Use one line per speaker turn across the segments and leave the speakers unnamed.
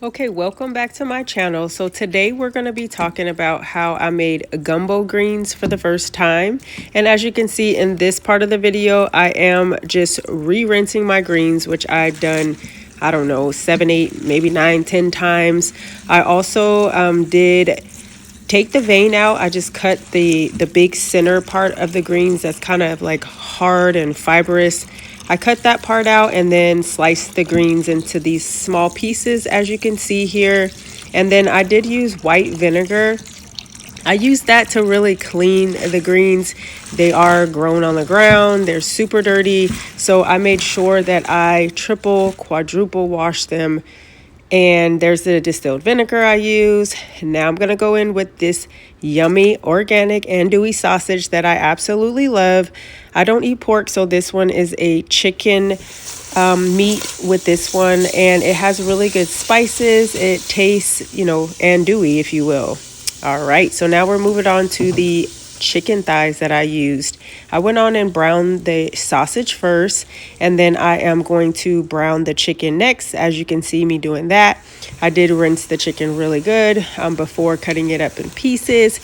Okay, welcome back to my channel. So today we're going to be talking about how I made gumbo greens for the first time. And as you can see in this part of the video, I am just re-rinsing my greens, which I've done, I don't know, 7, 8, maybe 9, 10 times. I also did take the vein out. I just cut the big center part of the greens that's kind of like hard and fibrous. I cut that part out and then sliced the greens into these small pieces, as you can see here. And then I did use white vinegar. I used that to really clean the greens. They are grown on the ground. They're super dirty. So I made sure that I triple, quadruple wash them. And there's the distilled vinegar I use. Now I'm going to go in with this yummy organic andouille sausage that I absolutely love. I don't eat pork, so this one is a chicken meat with this one. And it has really good spices. It tastes, andouille, if you will. All right, so now we're moving on to the chicken thighs that I used. I went on and browned the sausage first, and then I am going to brown the chicken next. As you can see me doing that, I did rinse the chicken really good before cutting it up in pieces.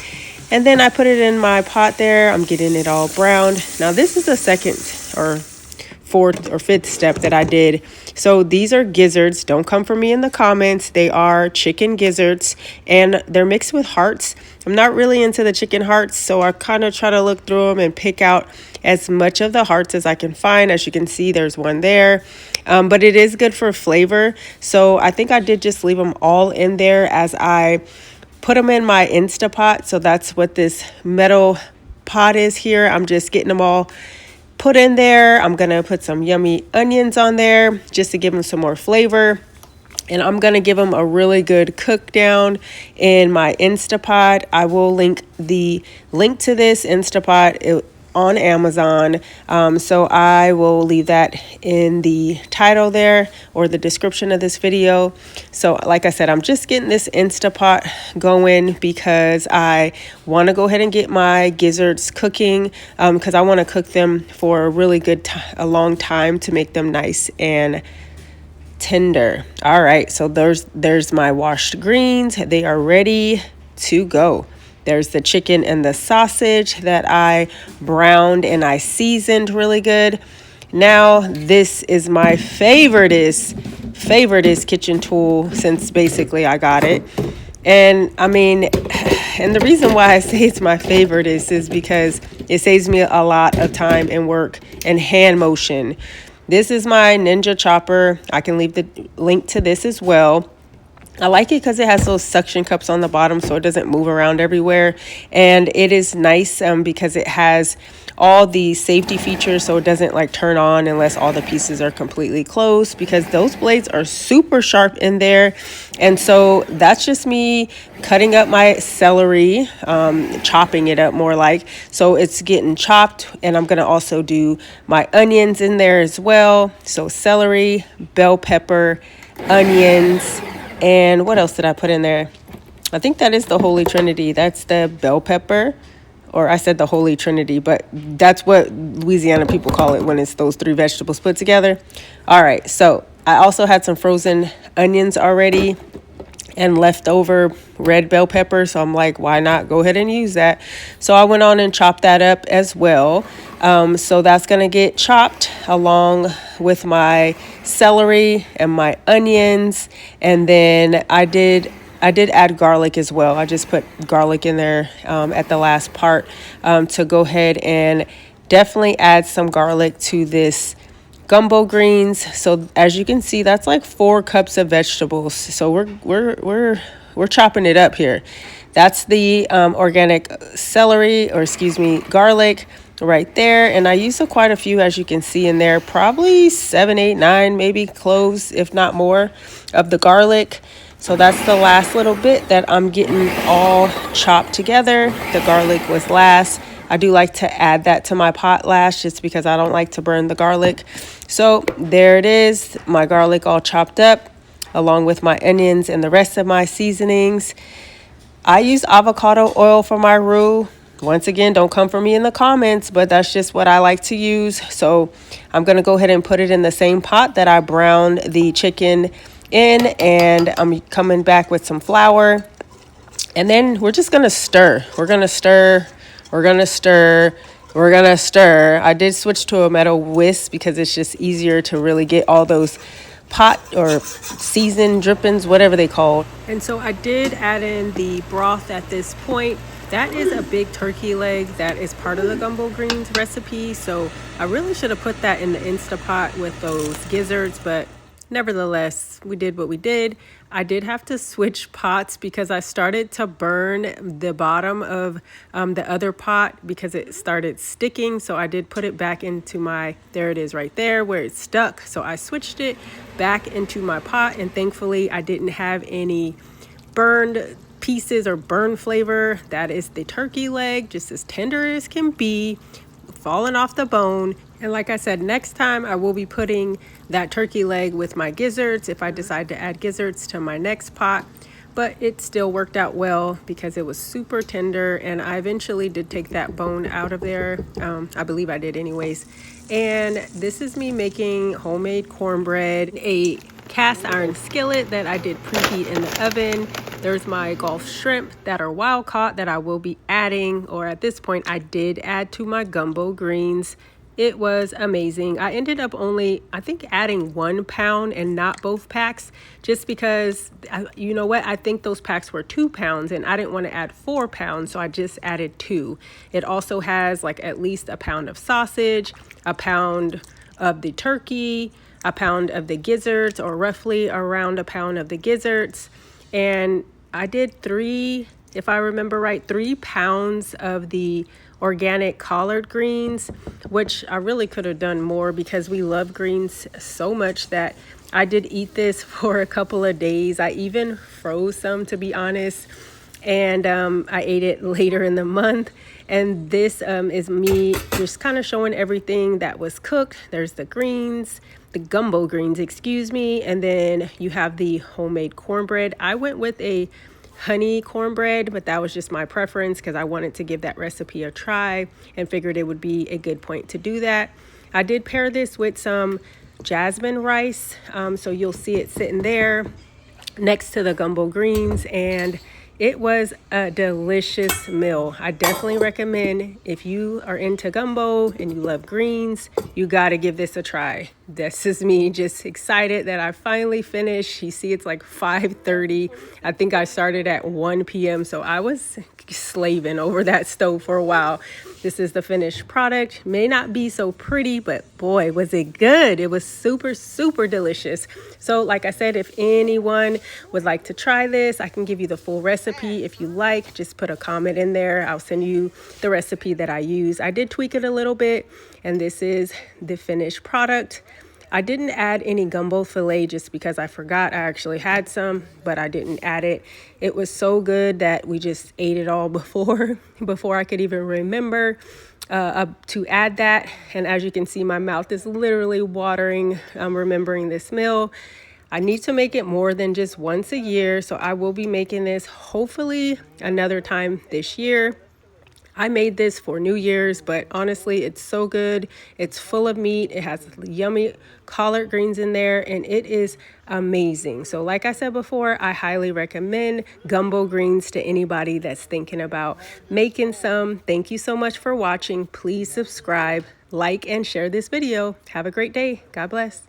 And then I put it in my pot there. I'm getting it all browned. Now this is the second or fourth or fifth step that I did. So these are gizzards. Don't come for me in the comments. They are chicken gizzards and they're mixed with hearts. I'm not really into the chicken hearts, so I kind of try to look through them and pick out as much of the hearts as I can find. As you can see, there's one there. But it is good for flavor. So I think I did just leave them all in there as I put them in my Instapot. So that's what this metal pot is here. I'm just getting them all put in there. I'm gonna put some yummy onions on there just to give them some more flavor. And I'm gonna give them a really good cook down in my Instapot. I will link the link to this Instapot on Amazon. So I will leave that in the title there or the description of this video. So like I said, I'm just getting this Instapot going because I want to go ahead and get my gizzards cooking because I want to cook them for a really good a long time to make them nice and tender. All right, so there's my washed greens. They are ready to go. There's the chicken and the sausage that I browned and I seasoned really good. Now this is my favoriteest kitchen tool since basically I got it. And I mean, and the reason why I say it's my favorite is because it saves me a lot of time and work and hand motion. This is my Ninja chopper. I can leave the link to this as well. I like it because it has those suction cups on the bottom so it doesn't move around everywhere. And it is nice because it has all the safety features so it doesn't like turn on unless all the pieces are completely closed, because those blades are super sharp in there. And so that's just me cutting up my celery, chopping it up more like. So it's getting chopped, and I'm going to also do my onions in there as well. So celery, bell pepper, onions, and what else did I put in there? I think that is the Holy Trinity. That's the bell pepper, or I said the Holy Trinity, but that's what Louisiana people call it when it's those three vegetables put together. All right, so I also had some frozen onions already and leftover red bell pepper. So I'm like, why not go ahead and use that? So I went on and chopped that up as well. So that's going to get chopped along with my celery and my onions. And then I did add garlic as well. I just put garlic in there at the last part to go ahead and definitely add some garlic to this gumbo greens. So as you can see, that's like 4 cups of vegetables. So we're chopping it up here. That's the organic celery, or excuse me, garlic right there. And I used quite a few, as you can see in there, probably 7, 8, 9, maybe cloves, if not more, of the garlic. So that's the last little bit that I'm getting all chopped together. The garlic was last. I do like to add that to my pot last just because I don't like to burn the garlic. So there it is, my garlic all chopped up along with my onions and the rest of my seasonings. I use avocado oil for my roux. Once again, don't come for me in the comments, but that's just what I like to use. So I'm going to go ahead and put it in the same pot that I browned the chicken in, and I'm coming back with some flour. And then we're just gonna stir. We're gonna stir. We're gonna stir. We're gonna stir. I did switch to a metal whisk because it's just easier to really get all those pot or seasoned drippings, whatever they call. And so I did add in the broth at this point. That is a big turkey leg that is part of the gumbo greens recipe. So I really should have put that in the Instapot with those gizzards, but nevertheless, we did what we did. I did have to switch pots because I started to burn the bottom of the other pot because it started sticking. So I did put it back into there it is right there where it's stuck. So I switched it back into my pot, and thankfully I didn't have any burned pieces or burn flavor. That is the turkey leg, just as tender as can be, falling off the bone. And like I said, next time I will be putting that turkey leg with my gizzards if I decide to add gizzards to my next pot. But it still worked out well because it was super tender, and I eventually did take that bone out of there. I believe I did anyways. And this is me making homemade cornbread, a cast iron skillet that I did preheat in the oven. There's my Gulf shrimp that are wild caught that I will be adding, or at this point I did add to my gumbo greens. It was amazing. I ended up only, I think, adding 1 pound and not both packs, just because, you know what, I think those packs were 2 pounds and I didn't want to add 4 pounds, so I just added 2. It also has like at least a pound of sausage, a pound of the turkey, a pound of the gizzards, or roughly around a pound of the gizzards. And I did 3, if I remember right, 3 pounds of the organic collard greens, which I really could have done more because we love greens so much that I did eat this for a couple of days. I even froze some, to be honest, and I ate it later in the month. And this is me just kind of showing everything that was cooked. There's the greens, the gumbo greens, excuse me, and then you have the homemade cornbread. I went with a honey cornbread, but that was just my preference because I wanted to give that recipe a try and figured it would be a good point to do that. I did pair this with some jasmine rice, so you'll see it sitting there next to the gumbo greens, and it was a delicious meal. I definitely recommend, if you are into gumbo and you love greens, you got to give this a try. This is me just excited that I finally finished. You see, it's like 5:30. I think I started at 1 p.m. So I was slaving over that stove for a while. This is the finished product. May not be so pretty, but boy, was it good. It was super, super delicious. So like I said, if anyone would like to try this, I can give you the full recipe. If you like, just put a comment in there. I'll send you the recipe that I use. I did tweak it a little bit, and this is the finished product. I didn't add any gumbo filet just because I forgot I actually had some, but I didn't add it. It was so good that we just ate it all before I could even remember to add that. And as you can see, my mouth is literally watering remembering this meal. I need to make it more than just once a year, so I will be making this hopefully another time this year. I made this for New Year's, but honestly, it's so good. It's full of meat. It has yummy collard greens in there, and it is amazing. So like I said before, I highly recommend gumbo greens to anybody that's thinking about making some. Thank you so much for watching. Please subscribe, like, and share this video. Have a great day. God bless.